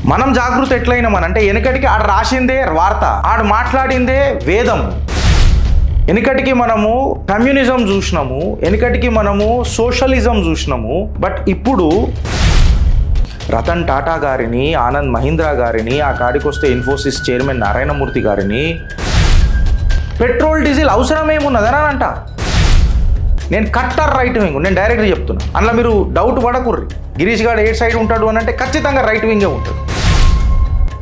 మనం జాగృతి ఎట్లయినామనంటే వెనకటికి ఆడు రాసిందే వార్త, ఆడు మాట్లాడిందే వేదం. వెనకటికి మనము కమ్యూనిజం చూసినాము, వెనకటికి మనము సోషలిజం చూసినాము. బట్ ఇప్పుడు రతన్ టాటా గారిని, ఆనంద్ మహీంద్రా గారిని, ఆ కాడికి వస్తే ఇన్ఫోసిస్ చైర్మన్ నారాయణమూర్తి గారిని పెట్రోల్ డీజిల్ అవసరం ఏమున్నదని అంట. నేను కట్టర్ రైట్ వింగ్, నేను డైరెక్ట్గా చెప్తున్నా. అందులో మీరు డౌట్ పడకుర్రి. గిరీష్ గారు ఏ సైడ్ ఉంటాడు అని అంటే ఖచ్చితంగా రైట్ వింగే ఉంటాడు.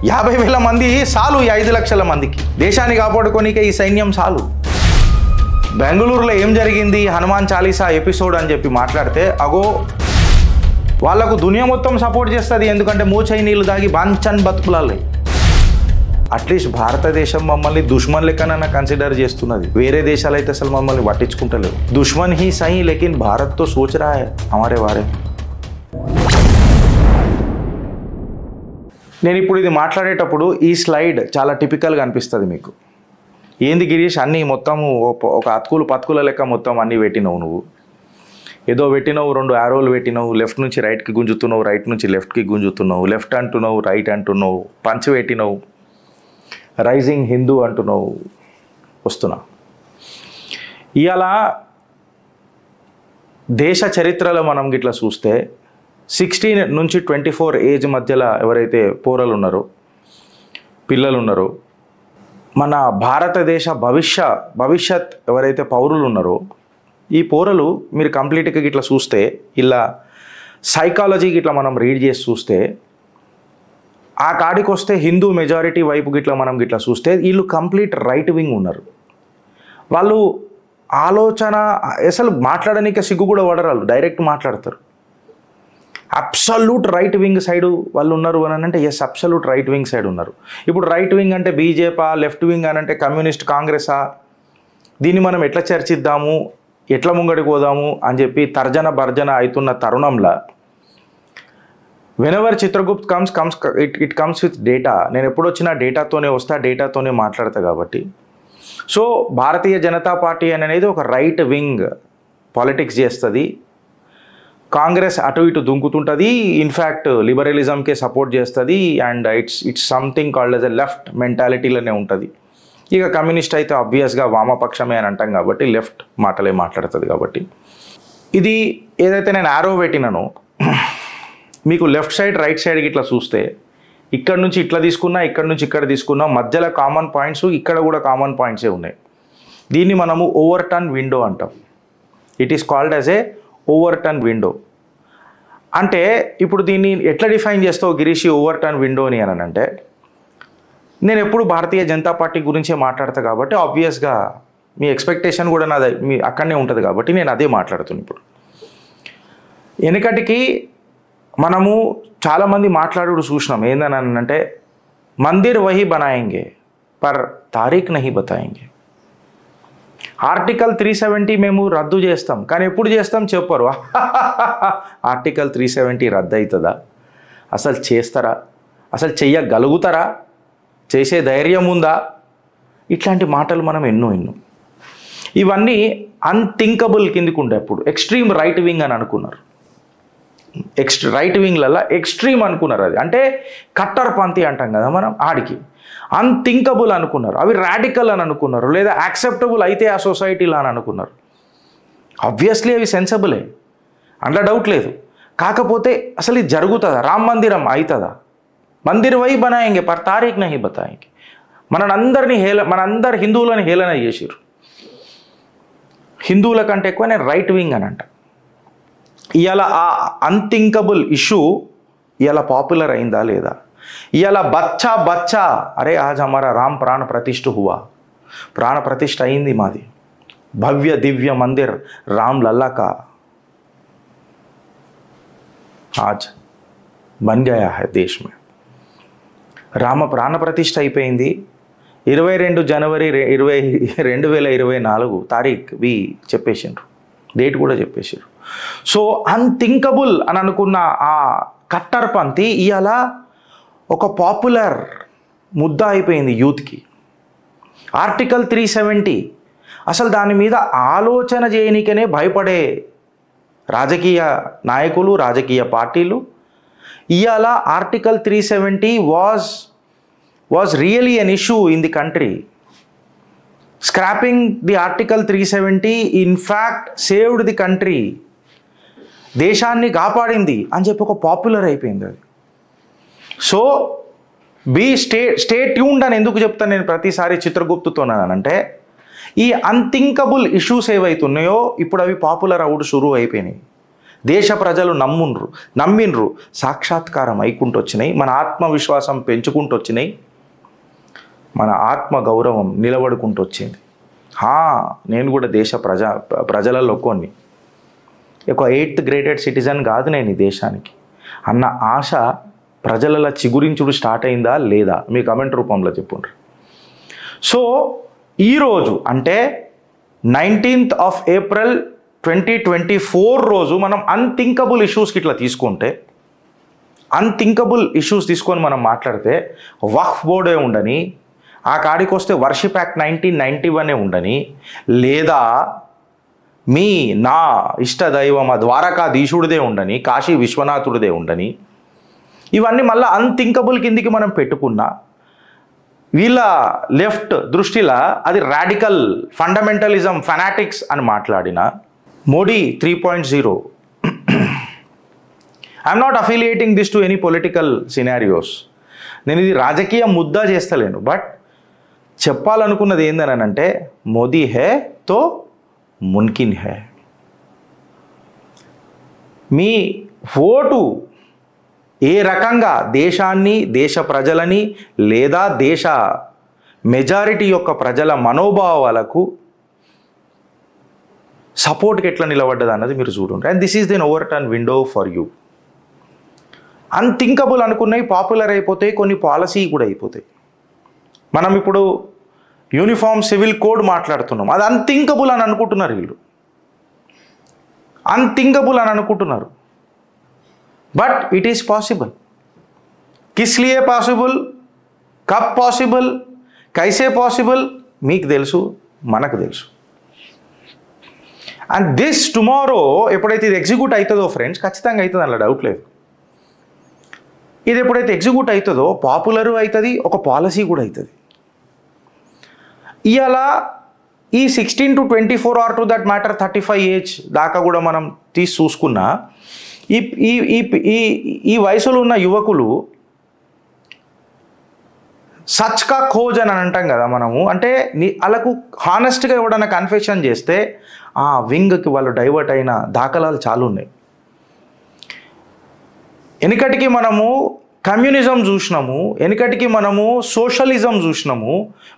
50,000 మంది చాలు, ఈ 5 లక్షల మందికి దేశాన్ని కాపాడుకోనికే ఈ సైన్యం చాలు. బెంగళూరులో ఏం జరిగింది హనుమాన్ చాలీసా ఎపిసోడ్ అని చెప్పి మాట్లాడితే అగో వాళ్లకు దునియా మొత్తం సపోర్ట్ చేస్తుంది. ఎందుకంటే మోచై నీళ్ళు దాగి బాంచన్ బతుకులాలి. అట్లీస్ట్ భారతదేశం మమ్మల్ని దుష్మన్ లెక్కనైనా కన్సిడర్ చేస్తున్నది. వేరే దేశాలు అయితే అసలు మమ్మల్ని పట్టించుకుంటలేవు. దుష్మన్ హీ సహీ లేకిన్ భారత్ తో సోచ్ రహా హై హమారే బారే. నేను ఇప్పుడు ఇది మాట్లాడేటప్పుడు ఈ స్లైడ్ చాలా టిపికల్గా అనిపిస్తుంది మీకు. ఏంది గిరీష్ అన్నీ మొత్తము ఒక అతుకులు పతుకుల లెక్క మొత్తం అన్నీ పెట్టినావు నువ్వు, ఏదో పెట్టినావు, 2 యారోలు పెట్టినావు, లెఫ్ట్ నుంచి రైట్కి గుంజుతున్నావు, రైట్ నుంచి లెఫ్ట్కి గుంజుతున్నావు, లెఫ్ట్ అంటున్నావు, రైట్ అంటున్నావు, పంచ్ పెట్టినావు, రైజింగ్ హిందూ అంటున్నావు. వస్తున్నా ఇవాళ దేశ చరిత్రలో మనం గిట్లా చూస్తే 16 నుంచి 24 ఏజ్ మధ్యలో ఎవరైతే పోరలు ఉన్నారో, పిల్లలు ఉన్నారో, మన భారతదేశ భవిష్యత్ ఎవరైతే పౌరులు ఉన్నారో ఈ పోరలు మీరు కంప్లీట్గా గిట్లా చూస్తే, ఇలా సైకాలజీ గిట్లా మనం రీడ్ చేసి చూస్తే, ఆ కాడికి వస్తే హిందూ మెజారిటీ వైపు గిట్లా మనం గిట్లా చూస్తే వీళ్ళు కంప్లీట్ రైట్ వింగ్ ఉన్నారు. వాళ్ళు ఆలోచన అసలు మాట్లాడడానికి సిగ్గు కూడా పడరాళ్ళు, డైరెక్ట్ మాట్లాడతారు. అబ్సల్యూట్ రైట్ వింగ్ సైడ్ వాళ్ళు ఉన్నారు అని అంటే yes, absolute right wing side ఉన్నారు. ఇప్పుడు రైట్ వింగ్ అంటే బీజేపీ, లెఫ్ట్ వింగ్ అని అంటే కమ్యూనిస్ట్ కాంగ్రెసా, దీన్ని మనం ఎట్లా చర్చిద్దాము, ఎట్లా ముంగడికి పోదాము అని చెప్పి తర్జన భర్జన అవుతున్న తరుణంలో whenever Chitragupt it comes with data. నేను ఎప్పుడు వచ్చినా డేటాతోనే వస్తా, డేటాతోనే మాట్లాడతా. కాబట్టి సో భారతీయ జనతా పార్టీ అనేది ఒక రైట్ వింగ్ పాలిటిక్స్ చేస్తుంది. కాంగ్రెస్ అటు ఇటు దుంకుతుంటుంది, ఇన్ఫ్యాక్ట్ లిబరలిజంకే సపోర్ట్ చేస్తుంది. And it's something called as a left మెంటాలిటీలోనే ఉంటుంది. ఇక కమ్యూనిస్ట్ అయితే ఆబ్వియస్గా వామపక్షమే అని అంటాం కాబట్టి లెఫ్ట్ మాటలే మాట్లాడుతుంది. కాబట్టి ఇది ఏదైతే నేను ఆరో పెట్టినానో మీకు లెఫ్ట్ సైడ్ రైట్ సైడ్ ఇట్లా చూస్తే ఇక్కడ నుంచి ఇట్లా తీసుకున్నా, ఇక్కడ నుంచి ఇక్కడ తీసుకున్నా, మధ్యలో కామన్ పాయింట్స్, ఇక్కడ కూడా కామన్ పాయింట్సే ఉన్నాయి. దీన్ని మనము ఓవర్ టర్న్ విండో అంటాం. It is called as a over turn window. అంటే ఇప్పుడు దీన్ని ఎట్లా డిఫైన్ చేస్తావు గిరీషి ఓవర్ టర్న్ విండోని అని అంటే, నేను ఎప్పుడు భారతీయ జనతా పార్టీ గురించే మాట్లాడతా కాబట్టి ఆబ్వియస్గా మీ ఎక్స్పెక్టేషన్ కూడా నాది మీ అక్కడనే ఉంటుంది కాబట్టి నేను అదే మాట్లాడుతున్నాను. ఇప్పుడు వెనకటికి మనము చాలామంది మాట్లాడు చూసినాం ఏందని అంటే, మందిర్ వహీ బనాయేంగే పర్ తారీఖ్ నహీ బతాయేంగే. ఆర్టికల్ 370 మేము రద్దు చేస్తాం, కానీ ఎప్పుడు చేస్తాం చెప్పరు. ఆర్టికల్ 370 రద్దు అవుతుందా, అసలు చేస్తారా, అసలు చెయ్యగలుగుతారా, చేసే ధైర్యం ఉందా, ఇట్లాంటి మాటలు మనం ఎన్నో ఇవన్నీ అన్థింకబుల్ కిందికి ఉండే. అప్పుడు ఎక్స్ట్రీమ్ రైట్ వింగ్ అని అనుకున్నారు. రైట్ వింగ్లలో ఎక్స్ట్రీమ్ అనుకున్నారు. అది అంటే కట్టర్పంథీ అంటాం కదా మనం, ఆడికి అన్థింకబుల్ అనుకున్నారు. అవి రాడికల్ అని అనుకున్నారు, లేదా యాక్సెప్టబుల్ అయితే ఆ సొసైటీలో అని అనుకున్నారు. ఆబ్వియస్లీ అవి సెన్సబులే, అందులో డౌట్ లేదు. కాకపోతే అసలు ఇది జరుగుతుందా, రామ మందిరం అవుతుందా, మందిర్ వై బనాయేంగే పర్ తారీఖ్ నహీ బతాయేంగే. మనందరి హిందువులని హేళన చేసారు. హిందువుల కంటే ఎక్కువ నేను రైట్ వింగ్ అని అంట. ఇవాళ ఆ అన్థింకబుల్ ఇష్యూ ఇవాళ పాపులర్ అయిందా లేదా, ఇవాళ బచ్చా అరే ఆజ్ హమారా రామ్ ప్రాణ ప్రతిష్ఠ హువా, ప్రాణ ప్రతిష్ఠ అయింది మాది, భవ్య దివ్య మందిర్ రామ్ లల్లా కా ఆజ్ బన్ గయా హై దేశ్ మే. రామ ప్రాణ ప్రతిష్ఠ అయిపోయింది. 22 జనవరి 2024 తారీఖు చెప్పేసిండ్రు, డేట్ కూడా చెప్పేసారు. సో అన్థింకబుల్ అని అనుకున్న ఆ కట్టర్పంథీ ఇవాళ ఒక పాపులర్ ముద్ద అయిపోయింది యూత్కి. ఆర్టికల్ 370 అసలు దాని మీద ఆలోచన చేయనికనే భయపడే రాజకీయ నాయకులు, రాజకీయ పార్టీలు ఇవాళ article 370 was really an issue in the country. Scrapping the article 370 in fact saved the country. దేశాన్ని కాపాడింది అని చెప్పి ఒక పాపులర్ అయిపోయింది అది. సో స్టే ట్యూన్డ్ అని ఎందుకు చెప్తాను నేను ప్రతిసారి చిత్రగుప్తుతోనంటే, ఈ అన్థింకబుల్ ఇష్యూస్ ఏవైతున్నాయో ఇప్పుడు అవి పాపులర్ అవుడు షురూ అయిపోయినాయి. దేశ ప్రజలు నమ్మిండ్రు, సాక్షాత్కారం అయికుంటూ వచ్చినాయి, మన ఆత్మవిశ్వాసం పెంచుకుంటూ వచ్చినాయి, మన ఆత్మ గౌరవం నిలబడుకుంటూ వచ్చింది. నేను కూడా దేశ ప్రజలలో కొన్ని ఒక 8th graded సిటిజన్ కాదు నేను ఈ దేశానికి అన్న ఆశ ప్రజలలో చిగురించుడు స్టార్ట్ అయిందా లేదా మీ కమెంట్ రూపంలో చెప్పుండ్రు. సో ఈరోజు అంటే 19th of April 2024 రోజు మనం అన్థింకబుల్ ఇష్యూస్కి ఇట్లా తీసుకుంటే, అన్థింకబుల్ ఇష్యూస్ తీసుకొని మనం మాట్లాడితే వక్ఫ్ బోర్డే ఉండని, ఆ కాడికి వస్తే వర్షిప్ యాక్ట్ 1991 ఉండని, లేదా నా ఇష్టదైవం ద్వారకాధీశుడిదే ఉండని, కాశీ విశ్వనాథుడిదే ఉండని, ఇవన్నీ మళ్ళీ అన్థింకబుల్ కిందికి మనం పెట్టుకున్నా, వీళ్ళ లెఫ్ట్ దృష్టిలో అది రాడికల్ ఫండమెంటలిజం ఫెనాటిక్స్ అని మాట్లాడిన Modi 3.0. I'm not affiliating this to any political scenarios. నేను ఇది రాజకీయ ముద్దా చేస్తలేను, బట్ చెప్పాలనుకున్నది ఏందని అంటే మోదీ హే తో మున్కిన్ హే. మీ ఓటు ఏ రకంగా దేశాన్ని, దేశ ప్రజలని, లేదా దేశ మెజారిటీ యొక్క ప్రజల మనోభావాలకు సపోర్ట్కి ఎట్లా నిలబడ్డది అన్నది మీరు చూడండి. And this is then Overton window for you. Unthinkable అనుకున్నవి పాపులర్ అయిపోతాయి, కొన్ని పాలసీ కూడా అయిపోతాయి. మనం ఇప్పుడు యూనిఫామ్ సివిల్ కోడ్ మాట్లాడుతున్నాం, అది అన్థింకబుల్ అని అనుకుంటున్నారు వీళ్ళు, అన్థింకబుల్ అని అనుకుంటున్నారు. But it is possible. కిస్ లియే పాసిబుల్, కబ్ పాసిబుల్, కైసే పాసిబుల్ మీకు తెలుసు, మనకు తెలుసు. అండ్ దిస్ టుమారో ఎప్పుడైతే ఇది ఎగ్జిక్యూట్ అవుతుందో ఫ్రెండ్స్, ఖచ్చితంగా అవుతుంది, అలా డౌట్ లేదు. ఇది ఎప్పుడైతే ఎగ్జిక్యూట్ అవుతుందో పాపులరు అవుతుంది, ఒక పాలసీ కూడా అవుతుంది. ఇవాళ ఈ 16 to 24 or to that matter 35 age దాకా కూడా మనం చూసుకున్నా, ఈ ఈ ఈ ఈ వయసులో ఉన్న యువకులు సచ్ కా ఖోజ్ అని అంటాం కదా మనము, అంటే వాళ్ళకు హానెస్ట్గా ఎవడన్నా కన్ఫెషన్ చేస్తే ఆ వింగ్కి వాళ్ళు డైవర్ట్ అయిన దాఖలాలు చాలా ఉన్నాయి. వెనుకటికి మనము కమ్యూనిజం చూసినాము, వెనుకటికి మనము సోషలిజం చూసినాము,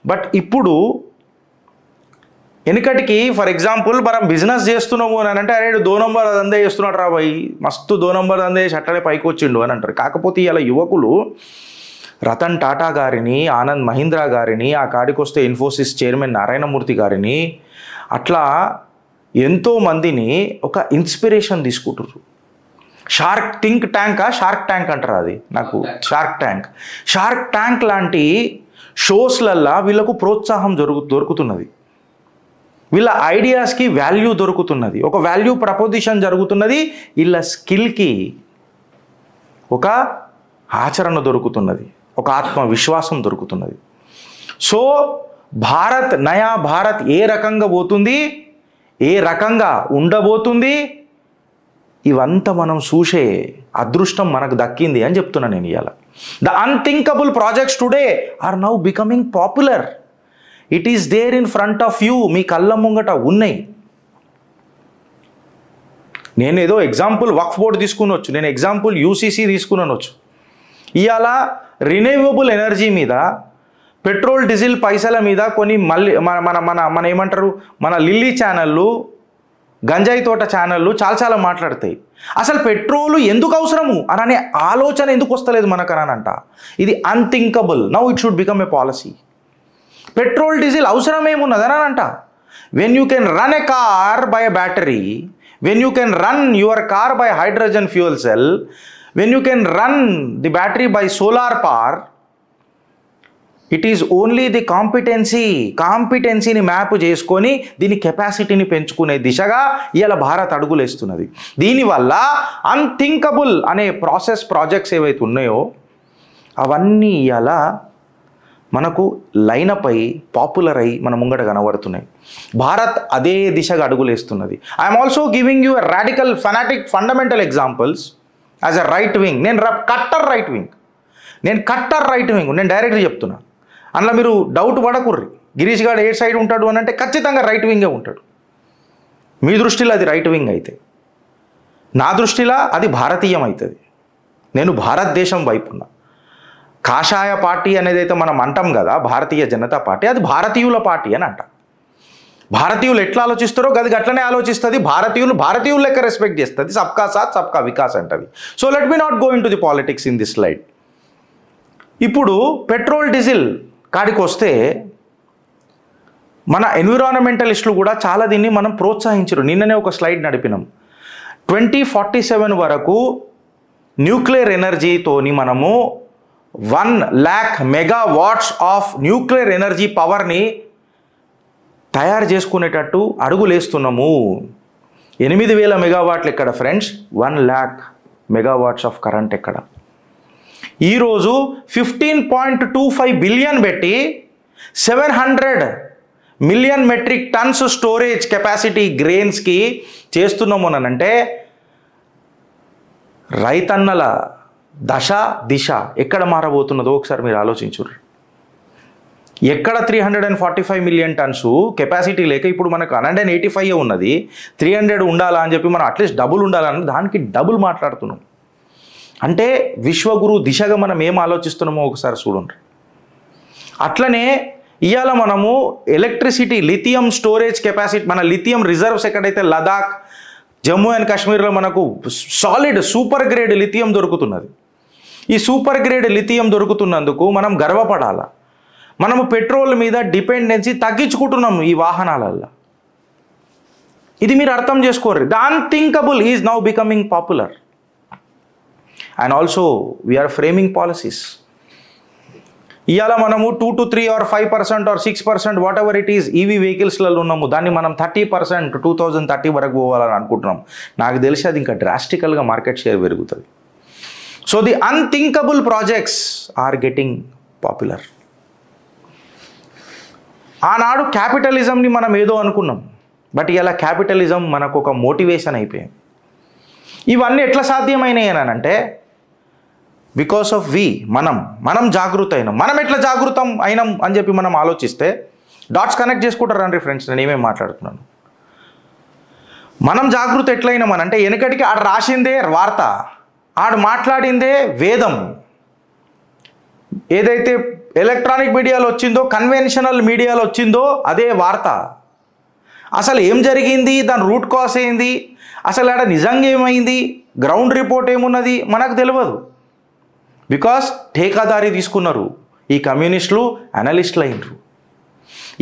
బట్ ఇప్పుడు వెనుకటికి ఫర్ ఎగ్జాంపుల్ మనం బిజినెస్ చేస్తున్నాము అని అంటే, అరే 2 నంబర్ దందే చేస్తున్నాడు రా భయ్, మస్తు 2 నంబర్ దందే చేసి అట్టడే పైకి వచ్చిండు అని అంటారు. కాకపోతే ఇలా యువకులు రతన్ టాటా గారిని, ఆనంద్ మహీంద్రా గారిని, ఆ కాడికి వస్తే ఇన్ఫోసిస్ చైర్మన్ నారాయణమూర్తి గారిని, అట్లా ఎంతోమందిని ఒక ఇన్స్పిరేషన్ తీసుకుంటారు. షార్క్ ట్యాంక్ అంటారు, అది నాకు షార్క్ ట్యాంక్ లాంటి షోస్లల్లా వీళ్ళకు ప్రోత్సాహం దొరుకుతున్నది, వీళ్ళ ఐడియాస్కి వాల్యూ దొరుకుతున్నది, ఒక వాల్యూ ప్రపోజిషన్ జరుగుతున్నది, వీళ్ళ స్కిల్కి ఒక ఆచరణ దొరుకుతున్నది, ఒక ఆత్మవిశ్వాసం దొరుకుతున్నది. సో నయా భారత్ ఏ రకంగా పోతుంది, ఏ రకంగా ఉండబోతుంది, ఇవంతా మనం చూసే అదృష్టం మనకు దక్కింది అని చెప్తున్నా నేను ఇవాళ. The unthinkable projects today are now becoming popular. It is there in front of you, మీ కళ్ళ ముంగట ఉన్నాయి. నేను ఏదో ఎగ్జాంపుల్ వక్ఫ్ బోర్డు తీసుకునొచ్చు, నేను ఎగ్జాంపుల్ యూసీసీ తీసుకునొచ్చు. ఇవాళ రిన్యూవబుల్ ఎనర్జీ మీద, పెట్రోల్ డీజిల్ పైసల మీద కొన్ని మళ్ళీ మన ఏమంటారు, మన లిల్లీ ఛానళ్ళు, గంజాయి తోట ఛానళ్ళు చాలా మాట్లాడతాయి. అసలు పెట్రోలు ఎందుకు అవసరము అనే ఆలోచన ఎందుకు వస్తలేదు మనకనంట. ఇది unthinkable. Now it should become a policy. Petrol diesel అవసరం ఏమున్నదని అంట. When you can run a car by a battery, when you can run your car by hydrogen fuel cell, when you can run the battery by solar power, it is only the కాంపిటెన్సీని map చేసుకొని దీని కెపాసిటీని పెంచుకునే దిశగా ఇవాళ భారత్ అడుగులేస్తున్నది. దీనివల్ల unthinkable అనే projects ఏవైతే ఉన్నాయో అవన్నీ ఇవాళ మనకు లైనప్ అయి పాపులర్ అయి మన ముంగట కనబడుతున్నాయి. భారత్ అదే దిశగా అడుగులేస్తున్నది. I'm also giving you radical fanatic fundamental examples as a right wing. నేను కట్టర్ రైట్ వింగ్, నేను డైరెక్ట్గా చెప్తున్నా. అందులో మీరు డౌట్ పడకుర్రి. గిరీష్ గారు ఏ సైడ్ ఉంటాడు అని అంటే ఖచ్చితంగా రైట్ వింగే ఉంటాడు. మీ దృష్టిలో అది రైట్ వింగ్ అయితే, నా దృష్టిలో అది భారతీయం అవుతుంది. నేను భారతదేశం వైపు ఉన్నా. కాషాయ పార్టీ అనేది అయితే మనం అంటాం కదా, భారతీయ జనతా పార్టీ, అది భారతీయుల పార్టీ అని అంట. భారతీయులు ఎట్లా ఆలోచిస్తారో అది అట్లనే ఆలోచిస్తుంది. భారతీయులు లెక్క రెస్పెక్ట్ చేస్తుంది. సబ్కా సాత్ సబ్కా వికాస్ అంటది. So let me not go in to the politics in this slide. ఇప్పుడు పెట్రోల్ డీజిల్ కాడికి వస్తే మన ఎన్విరాన్మెంటలిస్టులు కూడా చాలా దీన్ని మనం ప్రోత్సహించరు. నిన్ననే ఒక స్లైడ్ నడిపినాం. 2047 వరకు న్యూక్లియర్ ఎనర్జీతోని మనము 1 lakh megawatts of nuclear energy పవర్ని తయారు చేసుకునేటట్టు అడుగులేస్తున్నాము. 8,000 మెగావాట్లు ఎక్కడ friends? 1 lakh megawatts of current ఎక్కడ? ఈరోజు 15.25 బిలియన్ పెట్టి 700 million metric tons storage capacity గ్రెయిన్స్కి చేస్తున్నాము అని అంటే రైతన్నల దిశ ఎక్కడ మారబోతున్నదో ఒకసారి మీరు ఆలోచించుర్రు. ఎక్కడ 345 మిలియన్ టన్స్ కెపాసిటీ లేక ఇప్పుడు మనకు 185 ఉన్నది, 300 ఉండాలా అని చెప్పి మనం అట్లీస్ట్ డబుల్ ఉండాలని దానికి డబుల్ మాట్లాడుతున్నాం. అంటే విశ్వగురు దిశగా మనం ఏం ఆలోచిస్తున్నామో ఒకసారి చూడండి. అట్లనే ఇవాళ మనము ఎలక్ట్రిసిటీ లిథియం స్టోరేజ్ కెపాసిటీ, మన లిథియం రిజర్వ్స్ ఎక్కడైతే లదాఖ్, జమ్మూ అండ్ కాశ్మీర్లో మనకు సాలిడ్ సూపర్ గ్రేడ్ లిథియం దొరుకుతున్నది. ఈ సూపర్ గ్రేడ్ లిథియం దొరుకుతున్నందుకు మనం గర్వపడాలా. మనము పెట్రోల్ మీద డిపెండెన్సీ తగ్గించుకుంటున్నాము ఈ వాహనాలల్లో. ఇది మీరు అర్థం చేసుకోరు. The unthinkable is now becoming popular. And also we are framing policies. ఇవాళ మనము 2 to 3 or 5% or 6% whatever it is EV వెహికల్స్లలో ఉన్నాము. దాన్ని మనం 30% 2030 వరకు పోవాలని అనుకుంటున్నాం. నాకు తెలిసి అది ఇంకా డ్రాస్టికల్గా మార్కెట్ షేర్ పెరుగుతుంది. So the unthinkable projects are getting popular. ఆనాడు క్యాపిటలిజంని మనం ఏదో అనుకున్నాం, బట్ ఇలా క్యాపిటలిజం మనకు ఒక మోటివేషన్ అయిపోయింది. ఇవన్నీ ఎట్లా సాధ్యమైనాయి అని అంటే బికాస్ ఆఫ్ మనం జాగృత అయినాం. మనం ఎట్లా జాగృతం అయినాం అని చెప్పి మనం ఆలోచిస్తే డాట్స్ కనెక్ట్ చేసుకుంటారు రండి ఫ్రెండ్స్. నేను ఏమేమి మాట్లాడుతున్నాను. మనం జాగృత ఎట్లయినాం అని అంటే వెనకటికి ఆడు రాసిందే వార్త, ఆడు మాట్లాడిందే వేదం. ఏదైతే ఎలక్ట్రానిక్ మీడియాలో వచ్చిందో, కన్వెన్షనల్ మీడియాలో వచ్చిందో అదే వార్త. అసలు ఏం జరిగింది, దాని రూట్ కాజ్ ఏంది, అసలు ఆడ నిజంగా ఏమైంది, గ్రౌండ్ రిపోర్ట్ ఏమున్నది మనకు తెలియదు. బికాస్ ఠేకాదారి తీసుకున్నారు. ఈ కమ్యూనిస్టులు అనలిస్టులు అయినరు.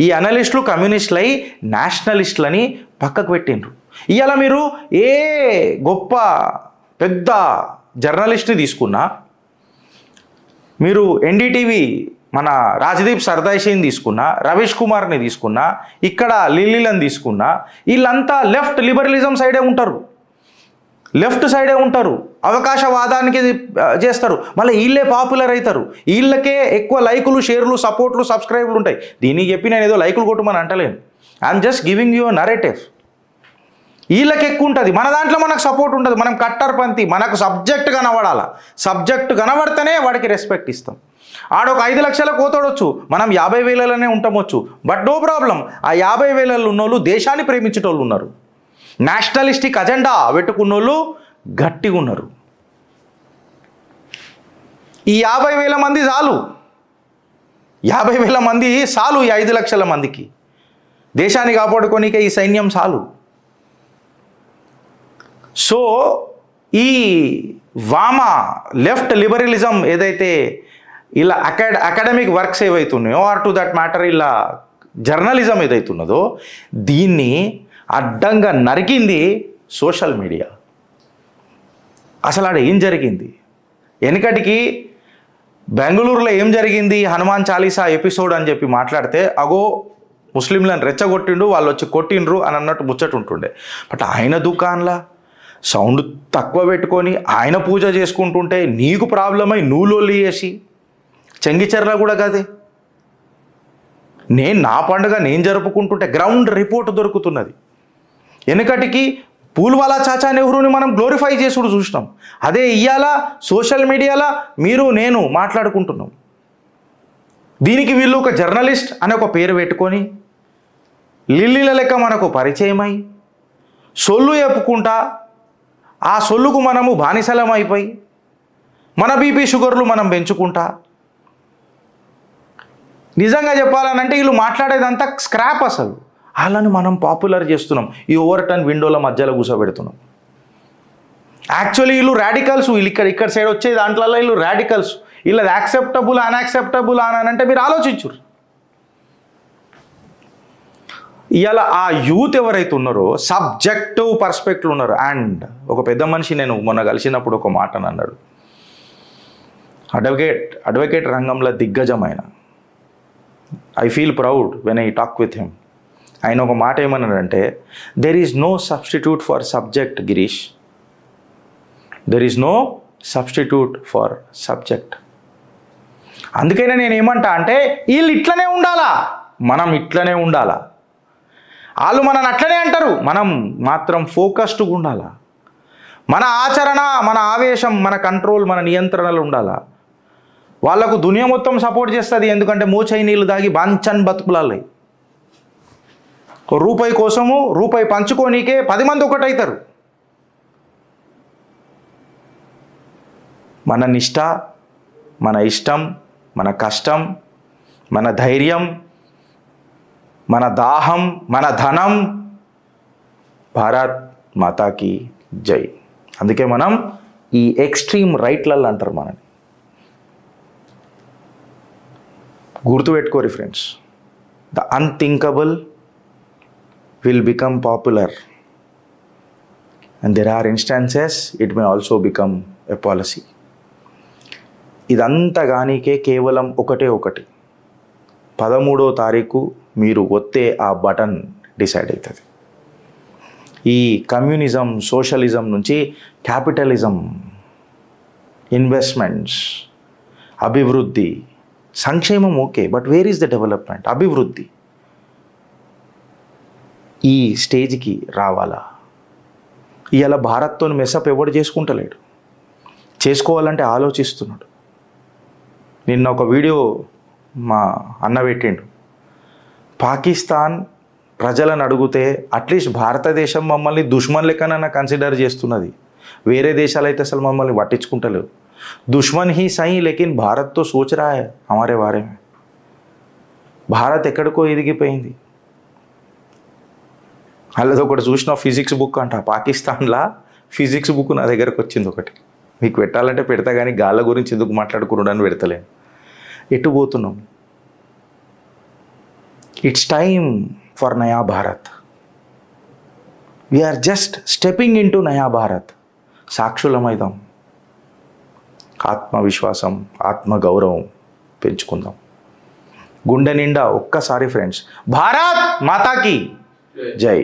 ఈ అనలిస్టులు కమ్యూనిస్టులు అయి నేషనలిస్టులని పక్కకు పెట్టినరు. ఇవాళ మీరు ఏ గొప్ప పెద్ద జర్నలిస్ట్ని తీసుకున్నా, మీరు ఎన్డీటీవీ మన రాజ్దీప్ సర్దాయిషిని తీసుకున్నా, రవీష్ కుమార్ని తీసుకున్నా, ఇక్కడ లిల్లీలను తీసుకున్నా, వీళ్ళంతా లెఫ్ట్ లిబరలిజం సైడే ఉంటారు. అవకాశవాదానికి చేస్తారు. మళ్ళీ వీళ్ళే పాపులర్ అవుతారు. వీళ్ళకే ఎక్కువ లైకులు, షేర్లు, సపోర్ట్లు, సబ్స్క్రైబ్లు ఉంటాయి. దీనికి చెప్పి నేను ఏదో లైకులు కొట్టమని అంటలేను. I'm just giving you narrative. వీళ్ళకి ఎక్కువ ఉంటుంది, మన దాంట్లో మనకు సపోర్ట్ ఉంటుంది. మనం కట్టర్పంతి, మనకు సబ్జెక్ట్ కనబడాల. సబ్జెక్ట్ కనబడితేనే వాడికి రెస్పెక్ట్ ఇస్తాం. ఆడొక 5 లక్షల కోతోడొచ్చు, మనం 50,000లోనే ఉంటామొచ్చు. But no problem. ఆ 50,000 ఉన్నోళ్ళు దేశాన్ని ప్రేమించేటోళ్ళు ఉన్నారు. నేషనలిస్టిక్ అజెండా పెట్టుకున్నోళ్ళు గట్టిగా ఉన్నారు. ఈ 50,000 మంది చాలు. 50,000 మంది చాలు. ఈ 5 లక్షల మందికి దేశాన్ని కాపాడుకోనికే ఈ సైన్యం చాలు. సో ఈ లెఫ్ట్ లిబరలిజం ఏదైతే ఇలా అకాడమిక్ వర్క్స్ ఏవైతున్నాయో, ఆర్ టు దట్ మ్యాటర్ ఇలా జర్నలిజం ఏదైతున్నదో, దీన్ని అడ్డంగా నరికింది సోషల్ మీడియా. అసలు ఆడ ఏం జరిగింది? వెనకటికి బెంగళూరులో ఏం జరిగింది హనుమాన్ చాలీసా ఎపిసోడ్ అని చెప్పి మాట్లాడితే అగో ముస్లింలను రెచ్చగొట్టిండు, వాళ్ళు వచ్చి కొట్టిండ్రు అని అన్నట్టు ముచ్చట ఉంటుండే. బట్ ఆయన దుకాన్లా సౌండ్ తక్కువ పెట్టుకొని ఆయన పూజ చేసుకుంటుంటే నీకు ప్రాబ్లం అయి నువ్వు లొల్లి చేసి చెంగిచెర్ల కూడా కదే. నేను నా పండుగ నేను జరుపుకుంటుంటే గ్రౌండ్ రిపోర్ట్ దొరుకుతున్నది. వెనుకటికి పూల్వాలా చాచా నెహ్రూని మనం గ్లోరిఫై చేసుడు చూసినాం. అదే ఇయ్యాల సోషల్ మీడియాలో మీరు నేను మాట్లాడుకుంటున్నాం. దీనికి వీళ్ళు ఒక జర్నలిస్ట్ అనే ఒక పేరు పెట్టుకొని లిల్లీల లెక్క మనకు పరిచయమై సొల్లు చెప్పుకుంటా ఆ సొల్లుకు మనము బానిసలం అయిపోయి మన బీపీ షుగర్లు మనం పెంచుకుంటా. నిజంగా చెప్పాలనంటే వీళ్ళు మాట్లాడేదంతా స్క్రాప్. అసలు వాళ్ళని మనం పాపులర్ చేస్తున్నాం, ఈ ఓవర్టర్న్ విండోల మధ్యలో కూర్చోబెడుతున్నాం. యాక్చువల్లీ వీళ్ళు రాడికల్స్. వీళ్ళు ఇక్కడ సైడ్ వచ్చే దాంట్లో వీళ్ళు రాడికల్స్. వీళ్ళది యాక్సెప్టబుల్ అన్యాక్సెప్టబుల్ అని అంటే మీరు ఆలోచించురు. ఇవాళ ఆ యూత్ ఎవరైతే ఉన్నారో సబ్జెక్టివ్ పర్స్పెక్టివ్ ఉన్నారు. అండ్ ఒక పెద్ద మనిషి నేను మొన్న కలిసినప్పుడు ఒక మాట అన్నాడు. అడ్వకేట్ రంగంలో దిగ్గజమైన I feel proud when I talk with him. ఆయన ఒక మాట ఏమన్నాడంటే, there is no substitute for subject Girish, there is no substitute for subject. అందుకనే నేను ఏమంటా అంటే వీళ్ళు ఇట్లనే ఉండాలా, మనం ఇట్లనే ఉండాలా. వాళ్ళు మనని అట్లనే అంటారు, మనం మాత్రం ఫోకస్డ్గా ఉండాలా. మన ఆచరణ, మన ఆవేశం, మన కంట్రోల్, మన నియంత్రణలు ఉండాలా. వాళ్ళకు దునియా మొత్తం సపోర్ట్ చేస్తుంది. ఎందుకంటే మోచై నీళ్ళు దాగి బాంచన్ బతుకులాలి. రూపాయి కోసము రూపాయి పంచుకోనీకే 10 మంది ఒకటవుతారు. మన నిష్ట, మన ఇష్టం, మన కష్టం, మన ధైర్యం, మన దాహం, మన ధనం, భారత్ మాతాకి జై. అందుకే మనం ఈ ఎక్స్ట్రీమ్ రైట్లలో అంటారు మనని. గుర్తుపెట్టుకోరు friends, the unthinkable will become popular and there are instances it may also become a policy. ఇదంతా గానికే కేవలం ఒకటి 13వ తారీఖు మీరు ఒత్తే ఆ బటన్ డిసైడ్ అవుతుంది. ఈ కమ్యూనిజం, సోషలిజం నుంచి క్యాపిటలిజం, ఇన్వెస్ట్మెంట్స్, అభివృద్ధి, సంక్షేమం okay, but where is the development? అభివృద్ధి ఈ స్టేజ్కి రావాలా? ఇవాళ భారత్తో మెసప్ ఎవడు చేసుకుంటలేడు, చేసుకోవాలంటే ఆలోచిస్తున్నాడు. నిన్న ఒక వీడియో మా అన్న పెట్టిండు. పాకిస్తాన్ ప్రజలను అడిగితే అట్లీస్ట్ భారతదేశం మమ్మల్ని దుష్మన్ లెక్కనన్నా కన్సిడర్ చేస్తున్నది, వేరే దేశాలు అయితే అసలు మమ్మల్ని పట్టించుకుంటలేవు. దుష్మన్ హీ సహీ లేకిన్ భారత్తో సోచ్ రా హై హమారే బారే మే. భారత్ ఎక్కడికో ఎదిగిపోయింది. అలాది ఒకటి చూసిన ఫిజిక్స్ బుక్ అంట, పాకిస్తాన్లో ఫిజిక్స్ బుక్ నా దగ్గరకు వచ్చింది ఒకటి. మీకు పెట్టాలంటే పెడతా, కానీ గాళ్ళ గురించి ఎందుకు మాట్లాడుకున్నాడని పెడతలేను. ఎటు పోతున్నాం? It's time for Naya Bharat. We are just stepping into Naya Bharat. సాక్షులమైదాం, ఆత్మవిశ్వాసం, ఆత్మగౌరవం పెంచుకుందాం. గుండె నిండా ఒక్కసారి ఫ్రెండ్స్ భారత్ మాతాకి జై.